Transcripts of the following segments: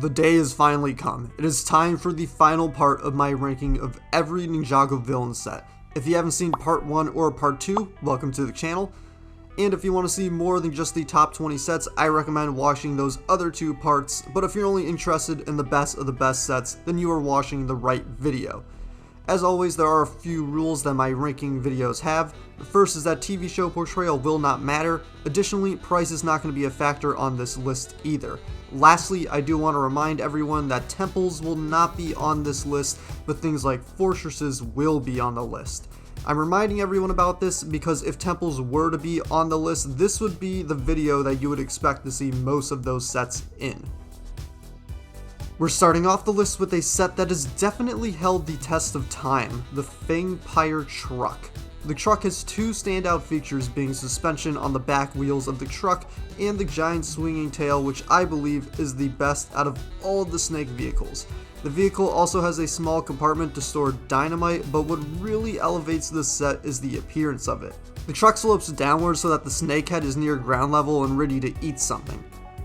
The day has finally come. It is time for the final part of my ranking of every Ninjago villain set. If you haven't seen part 1 or part 2, welcome to the channel. And if you want to see more than just the top 20 sets, I recommend watching those other 2 parts, but if you're only interested in the best of the best sets, then you are watching the right video. As always, there are a few rules that my ranking videos have. The first is that TV show portrayal will not matter. Additionally, price is not going to be a factor on this list either. Lastly, I do want to remind everyone that temples will not be on this list, but things like fortresses will be on the list. I'm reminding everyone about this because if temples were to be on the list, this would be the video that you would expect to see most of those sets in. We're starting off the list with a set that has definitely held the test of time, the Fangpyre Truck. The truck has 2 standout features, being suspension on the back wheels of the truck and the giant swinging tail, which I believe is the best out of all of the STIIX vehicles. The vehicle also has a small compartment to store dynamite, but what really elevates this set is the appearance of it. The truck slopes downward so that the snake head is near ground level and ready to eat something.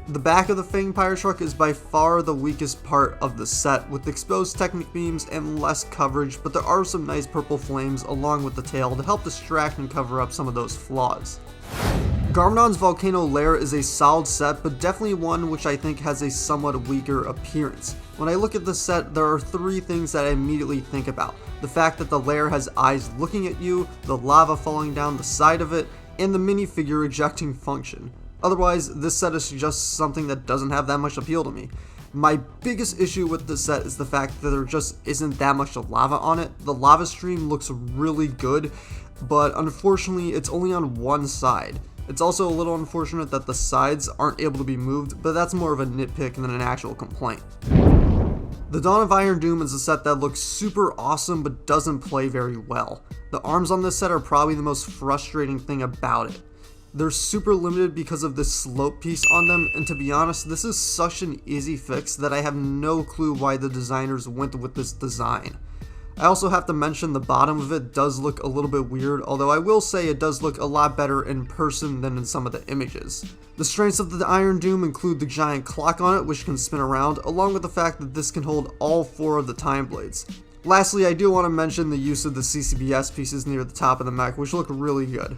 The back of the Fangpyre Truck is by far the weakest part of the set, with exposed Technic beams and less coverage, but there are some nice purple flames along with the tail to help distract and cover up some of those flaws. GARMADON'S Volcano Lair is a solid set, but definitely one which I think has a somewhat weaker appearance. When I look at this set, there are 3 things that I immediately think about. The fact that the Lair has eyes looking at you, the lava falling down the side of it, and the minifigure ejecting function. Otherwise, this set is just something that doesn't have that much appeal to me. My biggest issue with this set is the fact that there just isn't that much lava on it. The lava stream looks really good, but unfortunately it's only on one side. It's also a little unfortunate that the sides aren't able to be moved, but that's more of a nitpick than an actual complaint. The Dawn of Iron Doom is a set that looks super awesome but doesn't play very well. The arms on this set are probably the most frustrating thing about it. They're super limited because of this slope piece on them, and to be honest, this is such an easy fix that I have no clue why the designers went with this design. I also have to mention the bottom of it does look a little bit weird, although I will say it does look a lot better in person than in some of the images. The strengths of the Iron Doom include the giant clock on it, which can spin around, along with the fact that this can hold all 4 of the time blades. Lastly, I do want to mention the use of the CCBS pieces near the top of the mech, which look really good.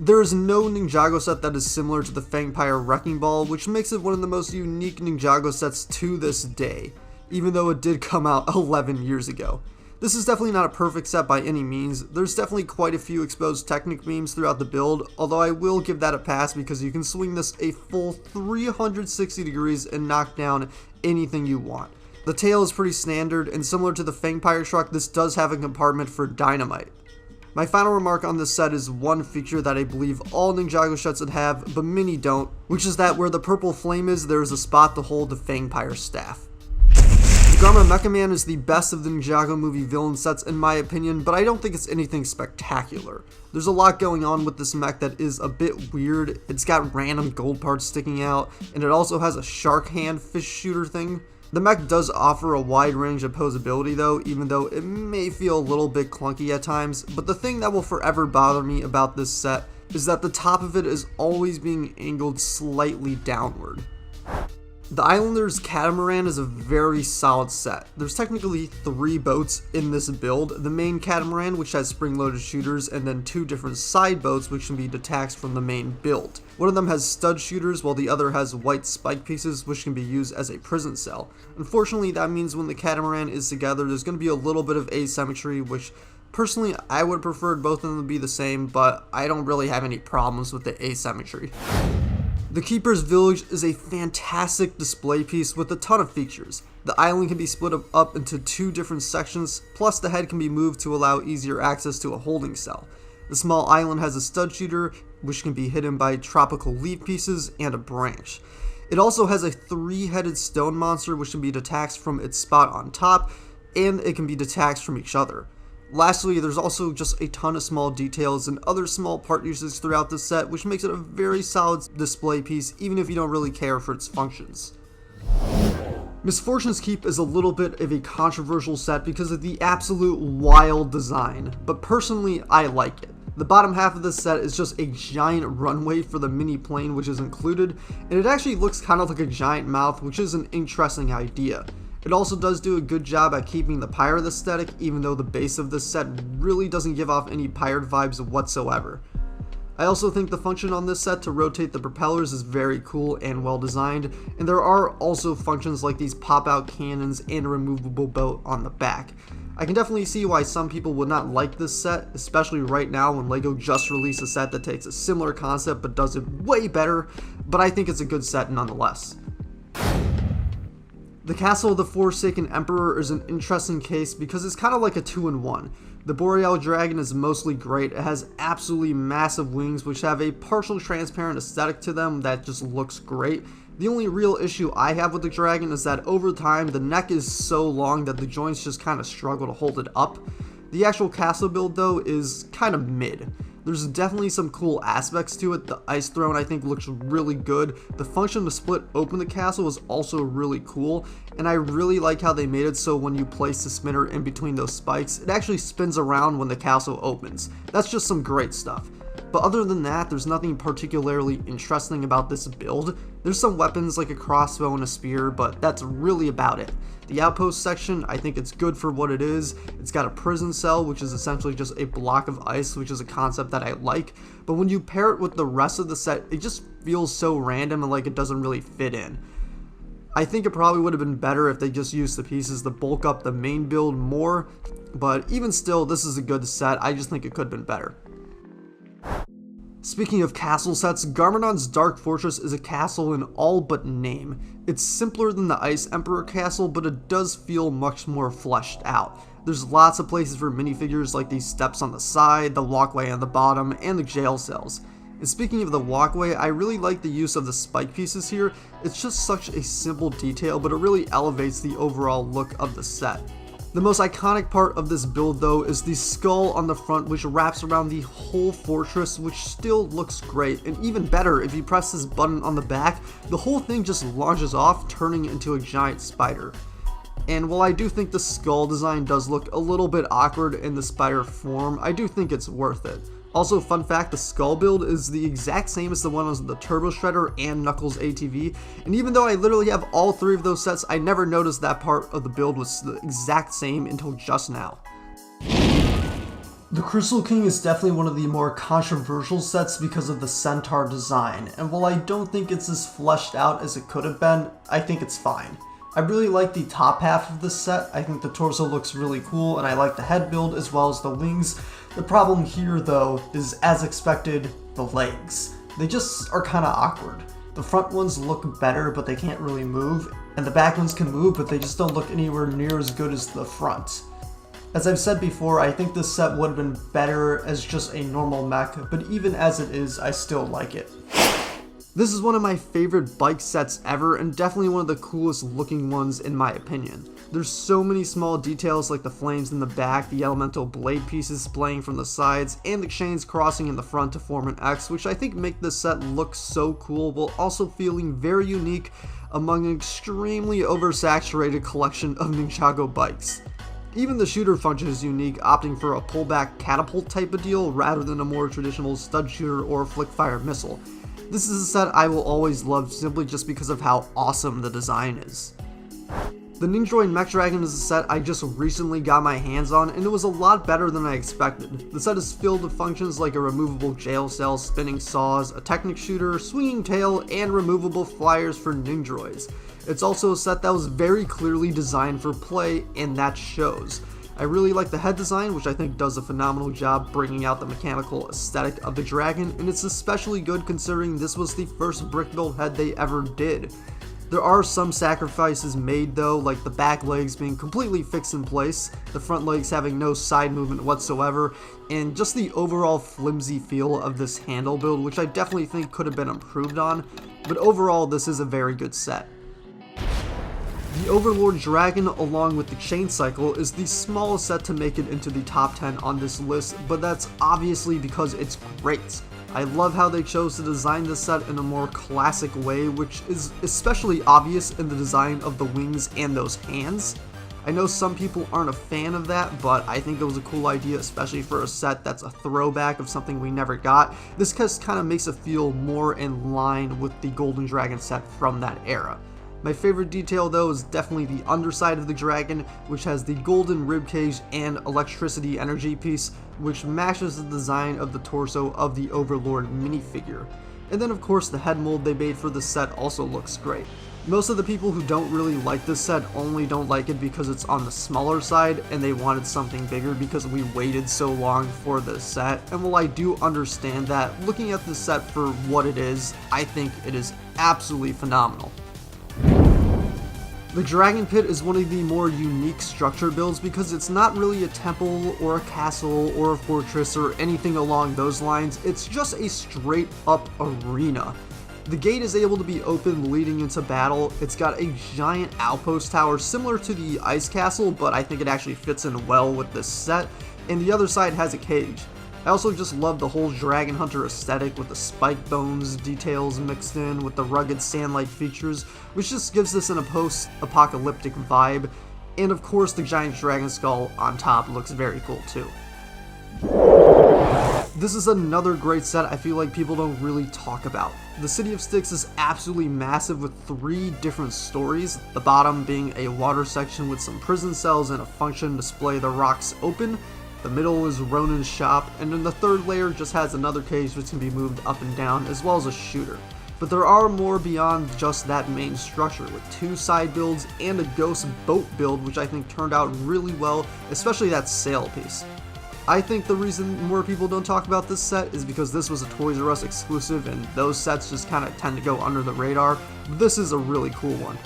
There is no Ninjago set that is similar to the Fangpyre Wrecking Ball, which makes it one of the most unique Ninjago sets to this day, even though it did come out 11 years ago. This is definitely not a perfect set by any means. There's definitely quite a few exposed Technic beams throughout the build, although I will give that a pass because you can swing this a full 360 degrees and knock down anything you want. The tail is pretty standard, and similar to the Fangpyre Truck, this does have a compartment for dynamite. My final remark on this set is one feature that I believe all Ninjago sets would have, but many don't, which is that where the purple flame is, there is a spot to hold the Fangpyre staff. The Garma Mecha Man is the best of the Ninjago movie villain sets in my opinion, but I don't think it's anything spectacular. There's a lot going on with this mech that is a bit weird. It's got random gold parts sticking out, and it also has a shark hand fish shooter thing. The mech does offer a wide range of posability though, even though it may feel a little bit clunky at times, but the thing that will forever bother me about this set is that the top of it is always being angled slightly downward. The Islander's Catamaran is a very solid set. There's technically 3 boats in this build, the main Catamaran which has spring-loaded shooters, and then 2 different side boats which can be detached from the main build. One of them has stud shooters while the other has white spike pieces which can be used as a prison cell. Unfortunately, that means when the Catamaran is together there's going to be a little bit of asymmetry, which personally I would have preferred both of them to be the same, but I don't really have any problems with the asymmetry. The Keeper's Village is a fantastic display piece with a ton of features. The island can be split up into 2 different sections, plus the head can be moved to allow easier access to a holding cell. The small island has a stud shooter, which can be hidden by tropical leaf pieces, and a branch. It also has a 3-headed stone monster which can be detached from its spot on top, and it can be detached from each other. Lastly, there's also just a ton of small details and other small part uses throughout this set, which makes it a very solid display piece even if you don't really care for its functions. MISFORTUNE'S Keep is a little bit of a controversial set because of the absolute wild design, but personally I like it. The bottom half of this set is just a giant runway for the mini plane which is included, and it actually looks kind of like a giant mouth, which is an interesting idea. It also does do a good job at keeping the pirate aesthetic, even though the base of this set really doesn't give off any pirate vibes whatsoever. I also think the function on this set to rotate the propellers is very cool and well designed, and there are also functions like these pop out cannons and a removable boat on the back. I can definitely see why some people would not like this set, especially right now when LEGO just released a set that takes a similar concept but does it way better, but I think it's a good set nonetheless. The Castle of the Forsaken Emperor is an interesting case because it's kind of like a 2-in-1. The Boreal Dragon is mostly great. It has absolutely massive wings which have a partial transparent aesthetic to them that just looks great. The only real issue I have with the dragon is that over time the neck is so long that the joints just kind of struggle to hold it up. The actual castle build though is kind of mid. There's definitely some cool aspects to it. The ice throne I think looks really good. The function to split open the castle is also really cool, and I really like how they made it so when you place the spinner in between those spikes, it actually spins around when the castle opens. That's just some great stuff. But other than that, there's nothing particularly interesting about this build. There's some weapons like a crossbow and a spear, but that's really about it. The outpost section, I think it's good for what it is. It's got a prison cell, which is essentially just a block of ice, which is a concept that I like. But when you pair it with the rest of the set, it just feels so random and like it doesn't really fit in. I think it probably would have been better if they just used the pieces to bulk up the main build more, but even still, this is a good set. I just think it could have been better. Speaking of castle sets, GARMADON'S Dark Fortress is a castle in all but name. It's simpler than the Ice Emperor castle, but it does feel much more fleshed out. There's lots of places for minifigures like these steps on the side, the walkway on the bottom, and the jail cells. And speaking of the walkway, I really like the use of the spike pieces here. It's just such a simple detail, but it really elevates the overall look of the set. The most iconic part of this build though is the skull on the front, which wraps around the whole fortress, which still looks great, and even better if you press this button on the back, the whole thing just launches off, turning into a giant spider. And while I do think the skull design does look a little bit awkward in the spider form, I do think it's worth it. Also, fun fact, the skull build is the exact same as the one on the Turbo Shredder and Knuckles ATV, and even though I literally have all three of those sets, I never noticed that part of the build was the exact same until just now. The Crystal King is definitely one of the more controversial sets because of the centaur design, and while I don't think it's as fleshed out as it could have been, I think it's fine. I really like the top half of this set. I think the torso looks really cool, and I like the head build as well as the wings. The problem here though is, as expected, the legs. They just are kind of awkward. The front ones look better but they can't really move, and the back ones can move but they just don't look anywhere near as good as the front. As I've said before, I think this set would have been better as just a normal mech, but even as it is, I still like it. This is one of my favorite bike sets ever, and definitely one of the coolest looking ones in my opinion. There's so many small details like the flames in the back, the elemental blade pieces splaying from the sides, and the chains crossing in the front to form an X, which I think make this set look so cool while also feeling very unique among an extremely oversaturated collection of Ninjago bikes. Even the shooter function is unique, opting for a pullback catapult type of deal rather than a more traditional stud shooter or flick fire missile. This is a set I will always love simply just because of how awesome the design is. The NINDROID MECHDRAGON is a set I just recently got my hands on, and it was a lot better than I expected. The set is filled with functions like a removable jail cell, spinning saws, a technic shooter, swinging tail, and removable flyers for Ninjdroids. It's also a set that was very clearly designed for play, and that shows. I really like the head design, which I think does a phenomenal job bringing out the mechanical aesthetic of the dragon, and it's especially good considering this was the first brick build head they ever did. There are some sacrifices made though, like the back legs being completely fixed in place, the front legs having no side movement whatsoever, and just the overall flimsy feel of this handle build, which I definitely think could have been improved on, but overall this is a very good set. The Overlord Dragon, along with the Chain Cycle, is the smallest set to make it into the top 10 on this list, but that's obviously because it's great. I love how they chose to design this set in a more classic way, which is especially obvious in the design of the wings and those hands. I know some people aren't a fan of that, but I think it was a cool idea, especially for a set that's a throwback of something we never got. This just kind of makes it feel more in line with the Golden Dragon set from that era. My favorite detail though is definitely the underside of the dragon, which has the golden ribcage and electricity energy piece, which matches the design of the torso of the Overlord minifigure. And then of course the head mold they made for the set also looks great. Most of the people who don't really like this set only don't like it because it's on the smaller side and they wanted something bigger because we waited so long for this set. And while I do understand that, looking at this set for what it is, I think it is absolutely phenomenal. The Dragon Pit is one of the more unique structure builds because it's not really a temple or a castle or a fortress or anything along those lines, it's just a straight up arena. The gate is able to be opened leading into battle. It's got a giant outpost tower similar to the ice castle, but I think it actually fits in well with this set, and the other side has a cage. I also just love the whole Dragon Hunter aesthetic with the spike bones details mixed in with the rugged sand-like features, which just gives this an post-apocalyptic vibe, and of course the giant dragon skull on top looks very cool too. This is another great set I feel like people don't really talk about. The city of STIIX is absolutely massive with 3 different stories, the bottom being a water section with some prison cells and a function display the rocks open. The middle is Ronin's shop, and then the third layer just has another cage which can be moved up and down, as well as a shooter. But there are more beyond just that main structure, with 2 side builds and a ghost boat build which I think turned out really well, especially that sail piece. I think the reason more people don't talk about this set is because this was a Toys R Us exclusive and those sets just kind of tend to go under the radar, but this is a really cool one.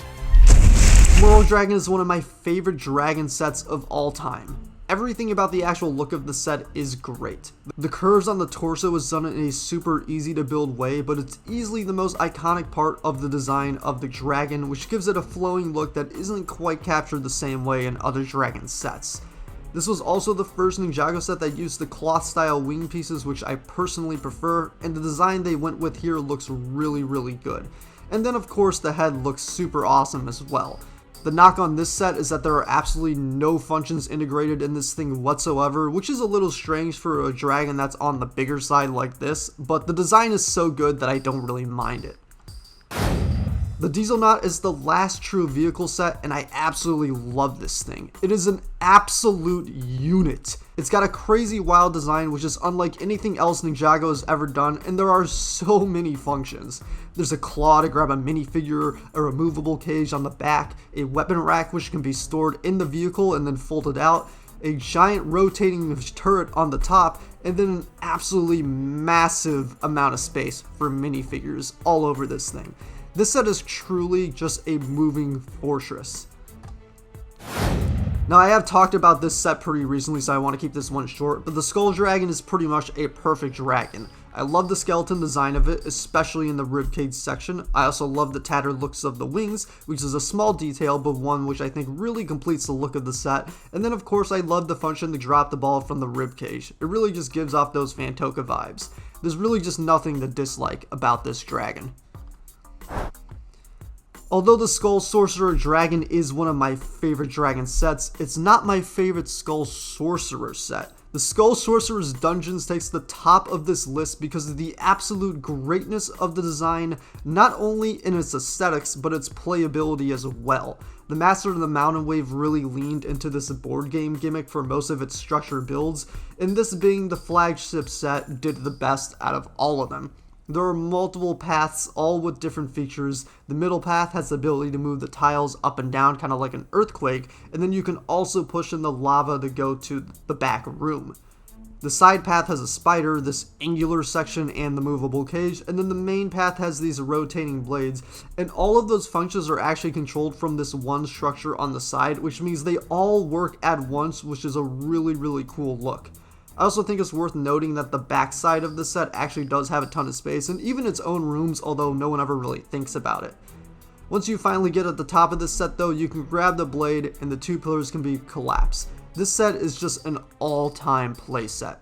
MORRO Dragon is one of my favorite dragon sets of all time. Everything about the actual look of the set is great. The curves on the torso is done in a super easy to build way, but it's easily the most iconic part of the design of the dragon, which gives it a flowing look that isn't quite captured the same way in other dragon sets. This was also the first Ninjago set that used the cloth style wing pieces, which I personally prefer, and the design they went with here looks really good. And then of course the head looks super awesome as well. The knock on this set is that there are absolutely no functions integrated in this thing whatsoever, which is a little strange for a dragon that's on the bigger side like this, but the design is so good that I don't really mind it. The DIESELNAUT is the last true vehicle set, and I absolutely love this thing. It is an absolute unit. It's got a crazy wild design which is unlike anything else Ninjago has ever done, and there are so many functions. There's a claw to grab a minifigure, a removable cage on the back, a weapon rack which can be stored in the vehicle and then folded out, a giant rotating turret on the top, and then an absolutely massive amount of space for minifigures all over this thing. This set is truly just a moving fortress. Now I have talked about this set pretty recently, so I want to keep this one short, but the Skull Dragon is pretty much a perfect dragon. I love the skeleton design of it, especially in the ribcage section. I also love the tattered looks of the wings, which is a small detail, but one which I think really completes the look of the set. And then of course I love the function to drop the ball from the ribcage. It really just gives off those Fantoka vibes. There's really just nothing to dislike about this dragon. Although the Skull Sorcerer Dragon is one of my favorite dragon sets, it's not my favorite Skull Sorcerer set. The Skull Sorcerer's Dungeons takes the top of this list because of the absolute greatness of the design, not only in its aesthetics, but its playability as well. The Master of the Mountain Wave really leaned into this board game gimmick for most of its structure builds, and this being the flagship set did the best out of all of them. There are multiple paths, all with different features. The middle path has the ability to move the tiles up and down, kind of like an earthquake, and then you can also push in the lava to go to the back room. The side path has a spider, this angular section, and the movable cage, and then the main path has these rotating blades, and all of those functions are actually controlled from this one structure on the side, which means they all work at once, which is a really cool look. I also think it's worth noting that the backside of the set actually does have a ton of space, and even its own rooms, although no one ever really thinks about it. Once you finally get at the top of this set though, you can grab the blade and the 2 pillars can be collapsed. This set is just an all-time play set.